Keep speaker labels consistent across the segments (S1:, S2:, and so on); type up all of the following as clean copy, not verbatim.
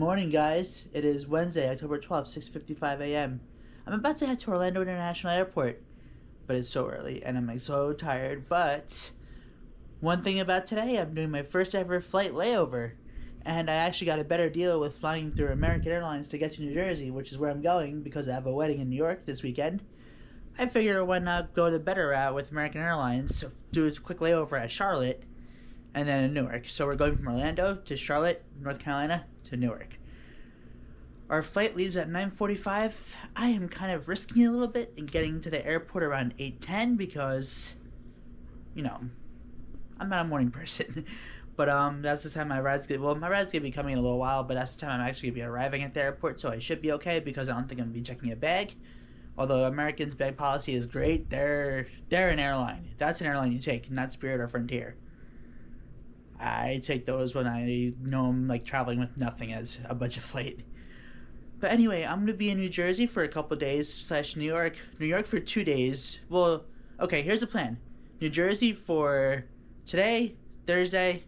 S1: Morning, guys. It is Wednesday, October 12th, 6:55 a.m. I'm about to head to Orlando International Airport, but it's so early and I'm like so tired. But one thing about today, I'm doing my first ever flight layover, and I actually got a better deal with flying through American Airlines to get to New Jersey, which is where I'm going because I have a wedding in New York this weekend. I figure why not go the better route with American Airlines, do a quick layover at Charlotte, and then in Newark. So we're going from Orlando to Charlotte, North Carolina to Newark. Our flight leaves at 9:45. I am kind of risking it a little bit and getting to the airport around 8:10 because, you know, I'm not a morning person. But that's the time my ride's gonna. Well, my ride's gonna be coming in a little while, but that's the time I'm actually gonna be arriving at the airport, so I should be okay because I don't think I'm gonna be checking a bag. Although American's bag policy is great, they're an airline. That's an airline you take, not Spirit or Frontier. I take those when I know I'm like traveling with nothing as a budget flight. But anyway, I'm gonna be in New Jersey for a couple days slash New York. New York for 2 days. Well, okay, here's the plan. New Jersey for today, Thursday,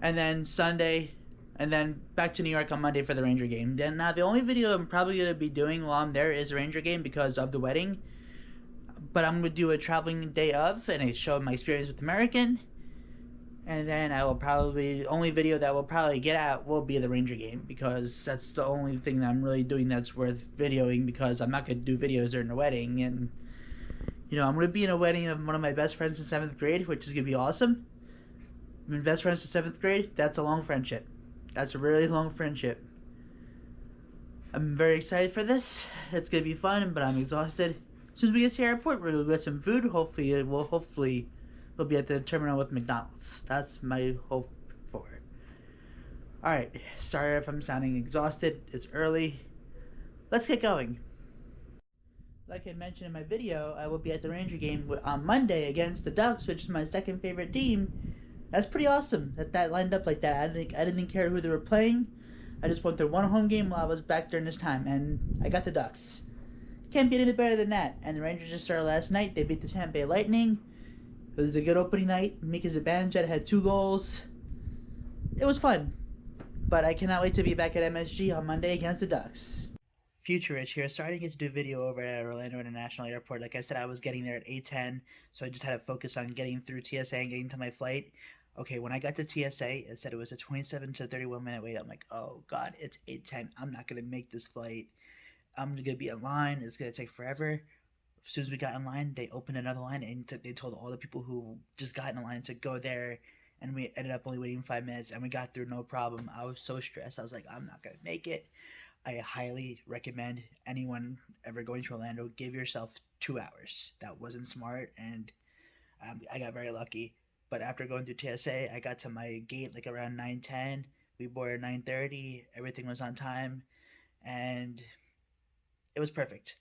S1: and then Sunday, and then back to New York on Monday for the Ranger game. Then now the only video I'm probably gonna be doing while I'm there is a Ranger game because of the wedding. But I'm gonna do a traveling day of and I show my experience with American. And then I will probably, only video that will probably get out will be the Ranger game because that's the only thing that I'm really doing that's worth videoing because I'm not going to do videos during the wedding. And, you know, I'm going to be in a wedding of one of my best friends in 7th grade, which is going to be awesome. I've been best friends in 7th grade. That's a long friendship. That's a really long friendship. I'm very excited for this. It's going to be fun, but I'm exhausted. As soon as we get to the airport, we're going to get some food. Hopefully, we'll be at the terminal with McDonald's. That's my hope for. Alright, sorry if I'm sounding exhausted. It's early. Let's get going. Like I mentioned in my video, I will be at the Ranger game on Monday against the Ducks, which is my second favorite team. That's pretty awesome that lined up like that. I didn't care who they were playing. I just went through one home game while I was back during this time, and I got the Ducks. Can't be any better than that. And the Rangers just started last night. They beat the Tampa Bay Lightning. It was a good opening night. Mika Zibanejad had 2 goals. It was fun. But I cannot wait to be back at MSG on Monday against the Ducks. Future Rich here, starting to do video over at Orlando International Airport. Like I said, I was getting there at 8:10, so I just had to focus on getting through TSA and getting to my flight. Okay, when I got to TSA, it said it was a 27 to 31 minute wait. I'm like, oh god, it's 8:10. I'm not going to make this flight. I'm going to be in line. It's going to take forever. As soon as we got in line, they opened another line and they told all the people who just got in line to go there, and we ended up only waiting 5 minutes and we got through no problem. I was so stressed. I was like, I'm not gonna make it. I highly recommend anyone ever going to Orlando, give yourself 2 hours. That wasn't smart, and I got very lucky. But after going through TSA, I got to my gate like around 9:10. We boarded 9:30. Everything was on time, and it was perfect.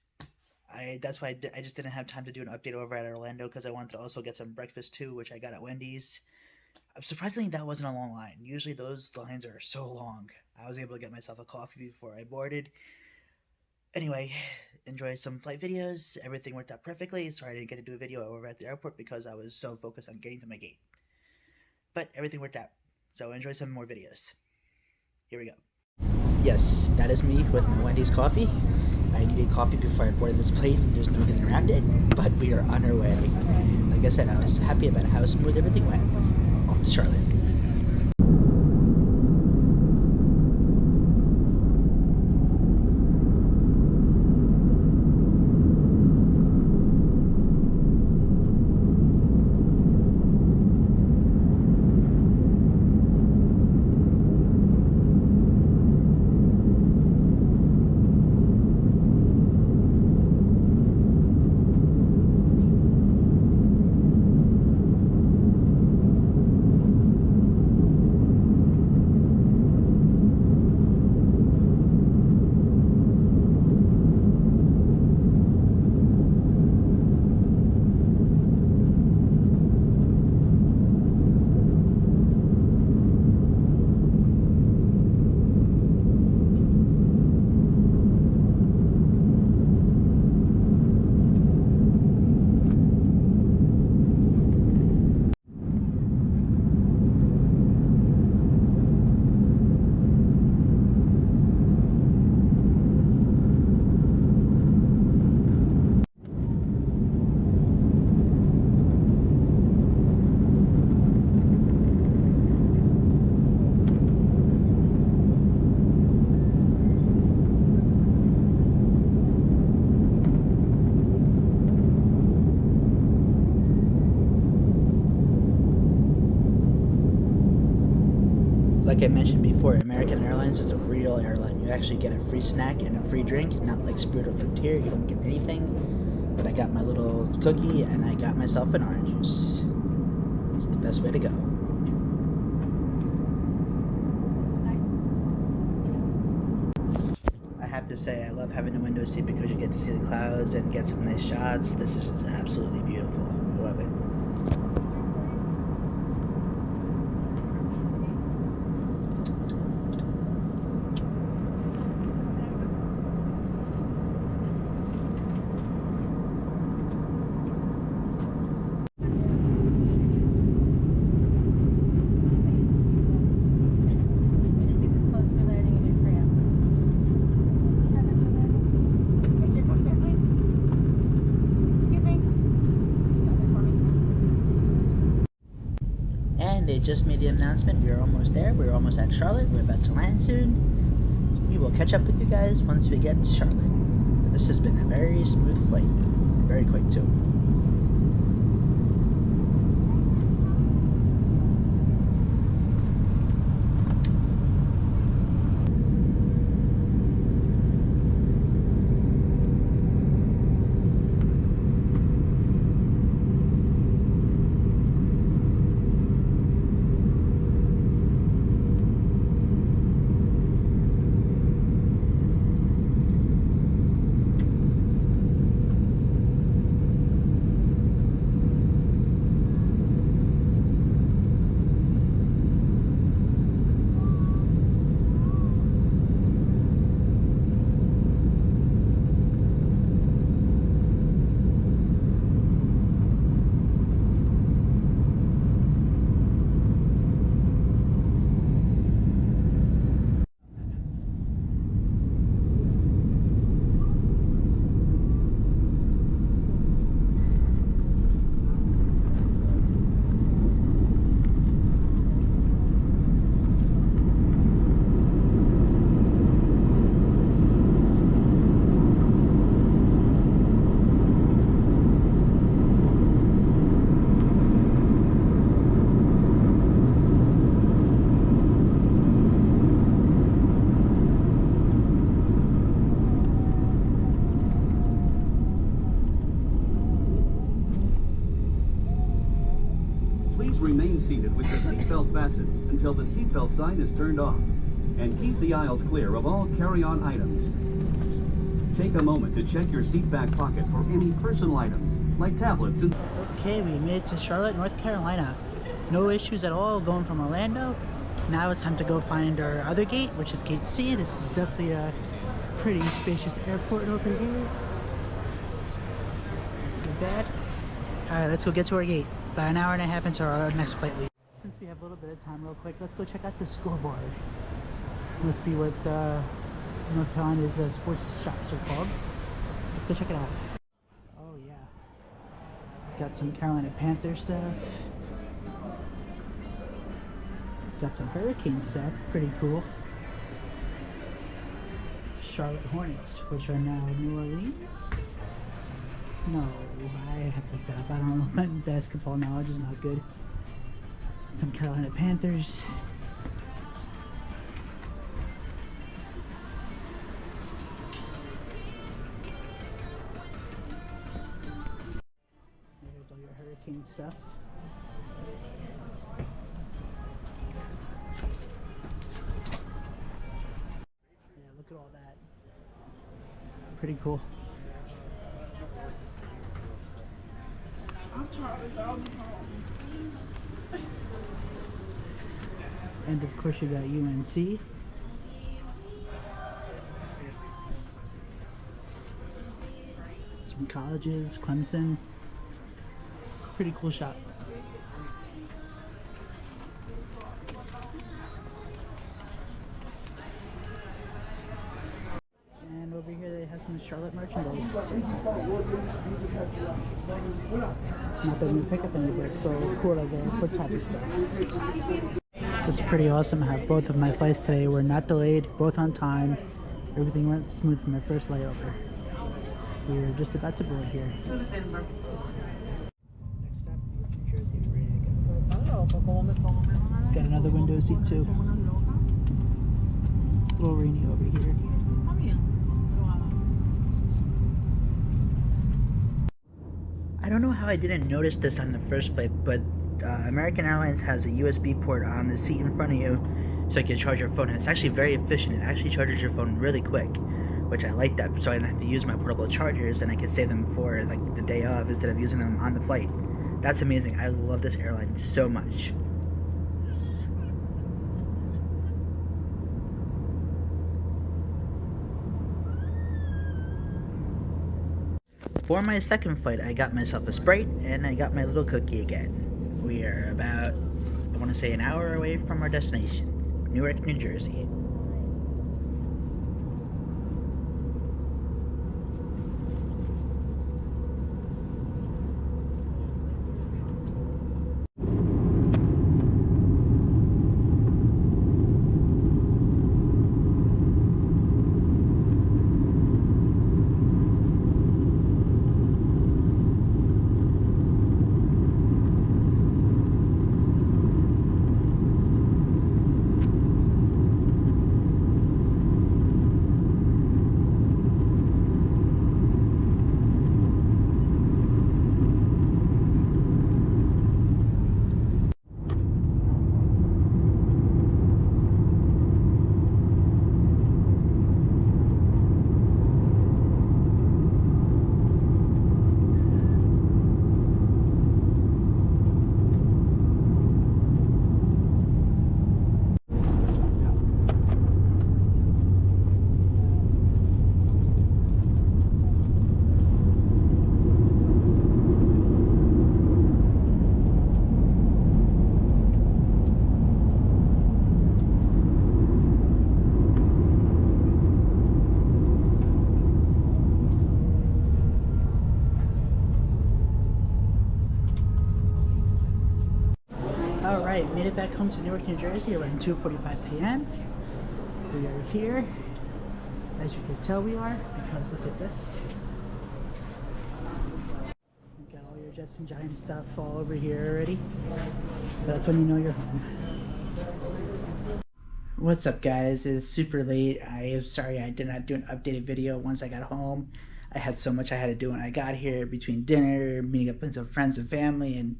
S1: That's why I just didn't have time to do an update over at Orlando because I wanted to also get some breakfast too, which I got at Wendy's. Surprisingly, that wasn't a long line. Usually those lines are so long. I was able to get myself a coffee before I boarded. Anyway, enjoy some flight videos. Everything worked out perfectly. Sorry I didn't get to do a video over at the airport because I was so focused on getting to my gate. But everything worked out. So enjoy some more videos. Here we go. Yes, that is me with my Wendy's coffee. I needed coffee before I boarded this plane. There's no getting around it, but we are on our way. And like I said, I was happy about how smooth everything went. Off to Charlotte. like I mentioned before, American Airlines is a real airline. You actually get a free snack and a free drink, not like Spirit or Frontier. You don't get anything. But I got my little cookie and I got myself an orange juice. It's the best way to go. I have to say, I love having a window seat because you get to see the clouds and get some nice shots. This is just absolutely beautiful. I love it. And they just made the announcement. We're almost there. We're almost at Charlotte. We're about to land soon. We will catch up with you guys once we get to Charlotte. This has been a very smooth flight. Very quick too.
S2: Remain seated with your seatbelt fastened until the seatbelt sign is turned off, and keep the aisles clear of all carry-on items. Take a moment to check your seat back pocket for any personal items, like tablets and...
S1: Okay, we made it to Charlotte, North Carolina. No issues at all going from Orlando. Now it's time to go find our other gate, which is gate C. This is definitely a pretty spacious airport over here. Not too bad. Alright, let's go get to our gate. About an hour and a half into our next flight leave. Since we have a little bit of time real quick, let's go check out the scoreboard. Must be what North Carolina's sports shops are called. Let's go check it out. Oh yeah. Got some Carolina Panther stuff. Got some Hurricane stuff, pretty cool. Charlotte Hornets, which are now New Orleans. No, I have looked up. I don't know. My basketball knowledge is not good. Some Carolina Panthers. There's all your Hurricane stuff. Yeah, look at all that. Pretty cool. And of course you got UNC. Some colleges, Clemson. Pretty cool shop. And over here they have some Charlotte merchandise. Not that I'm gonna pick up any, but it's so cool that they put happy stuff. It's pretty awesome how both of my flights today were not delayed, both on time. Everything went smooth from my first layover. We're just about to board here. Next stop, Newark, New Jersey, ready to go. Got another window seat too. little rainy over here. I don't know how I didn't notice this on the first flight, but American Airlines has a USB port on the seat in front of you so you can charge your phone. And it's actually very efficient. It actually charges your phone really quick, which I like that, so I didn't have to use my portable chargers and I could save them for like the day of instead of using them on the flight. That's amazing. I love this airline so much. For my second flight, I got myself a Sprite and I got my little cookie again. We are about, I want to say, an hour away from our destination, Newark, New Jersey. Alright, made it back home to Newark, New Jersey around 2:45 p.m. We are here, as you can tell we are, because look at this. You got all your Jets and Giants stuff all over here already. That's when you know you're home. What's up, guys? It's super late. I am sorry I did not do an updated video once I got home. I had so much I had to do when I got here, between dinner, meeting up with some friends and family, and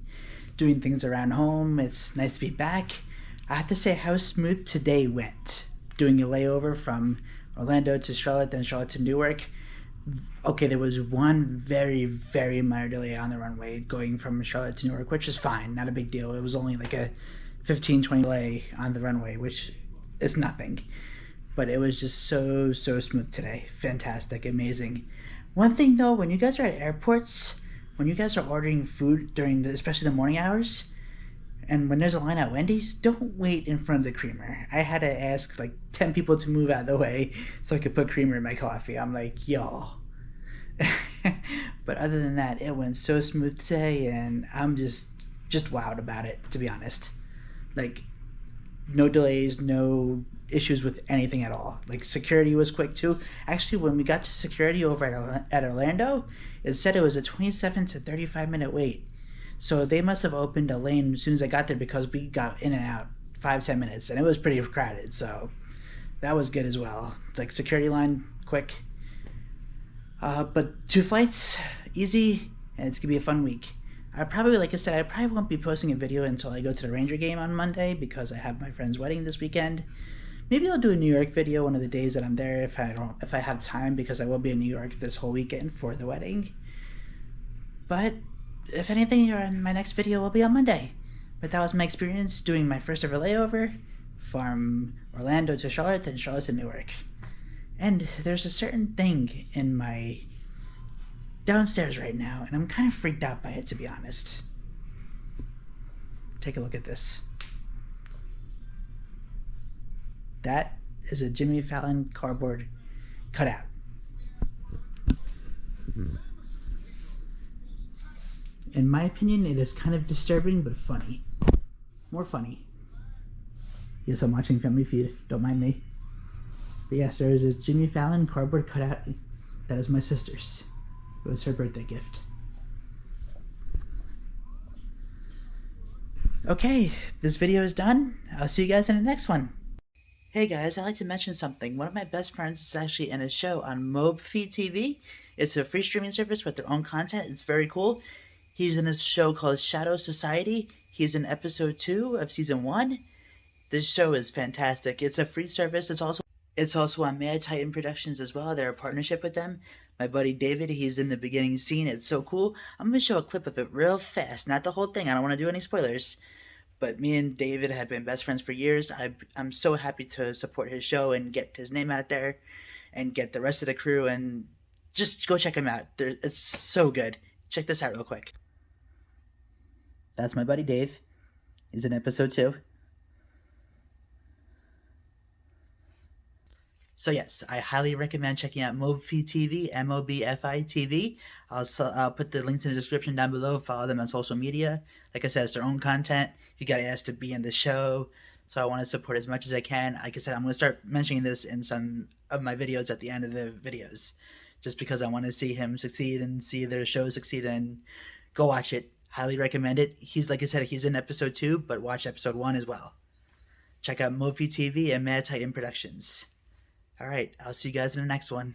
S1: doing things around home. It's nice to be back. I have to say how smooth today went. Doing a layover from Orlando to Charlotte, then Charlotte to Newark. Okay, there was one very, very minor delay on the runway going from Charlotte to Newark, which is fine, not a big deal. It was only like a 15-20 delay on the runway, which is nothing. But it was just so smooth today. Fantastic, amazing. One thing though, when you guys are at airports, when you guys are ordering food during especially the morning hours, and when there's a line at Wendy's, don't wait in front of the creamer. I had to ask like 10 people to move out of the way so I could put creamer in my coffee. I'm like, y'all. But other than that, it went so smooth today, and I'm just wowed about it, to be honest. Like, no delays, no issues with anything at all. Like, security was quick too. Actually, when we got to security over at Orlando, it said it was a 27 to 35 minute wait. So they must have opened a lane as soon as I got there, because we got in and out 5-10 minutes, and it was pretty crowded. So that was good as well. Like, security line quick. But 2 flights, easy, and it's gonna be a fun week. I probably, like I said, I probably won't be posting a video until I go to the Ranger game on Monday, because I have my friend's wedding this weekend. Maybe I'll do a New York video one of the days that I'm there if I have time, because I will be in New York this whole weekend for the wedding. But if anything, my next video will be on Monday. But that was my experience doing my first ever layover from Orlando to Charlotte, then Charlotte to Newark. And there's a certain thing in my downstairs right now, and I'm kind of freaked out by it, to be honest. Take a look at this. That is a Jimmy Fallon cardboard cutout. In my opinion, it is kind of disturbing, but funny. More funny. Yes, I'm watching Family Feud. Don't mind me. But yes, there is a Jimmy Fallon cardboard cutout. That is my sister's. It was her birthday gift. Okay, this video is done. I'll see you guys in the next one. Hey guys, I'd like to mention something. One of my best friends is actually in a show on MobeFeed TV. It's a free streaming service with their own content. It's very cool. He's in a show called Shadow Society. He's in episode 2 of season 1. This show is fantastic. It's a free service. It's also on Mad Titan Productions as well. They're a partnership with them. My buddy David, he's in the beginning scene. It's so cool. I'm gonna show a clip of it real fast. Not the whole thing. I don't want to do any spoilers. But me and David have been best friends for years. I'm so happy to support his show and get his name out there and get the rest of the crew, and just go check him out. It's so good. Check this out real quick. That's my buddy Dave. He's in episode 2. So yes, I highly recommend checking out MoBFi TV, MOBFI TV. I'll put the links in the description down below. Follow them on social media. Like I said, it's their own content. You got asked to be in the show, so I want to support as much as I can. Like I said, I'm going to start mentioning this in some of my videos at the end of the videos, just because I want to see him succeed and see their show succeed. And go watch it. Highly recommend it. He's, like I said, he's in episode 2, but watch episode 1 as well. Check out MoFi TV and Mad Titan Productions. All right, I'll see you guys in the next one.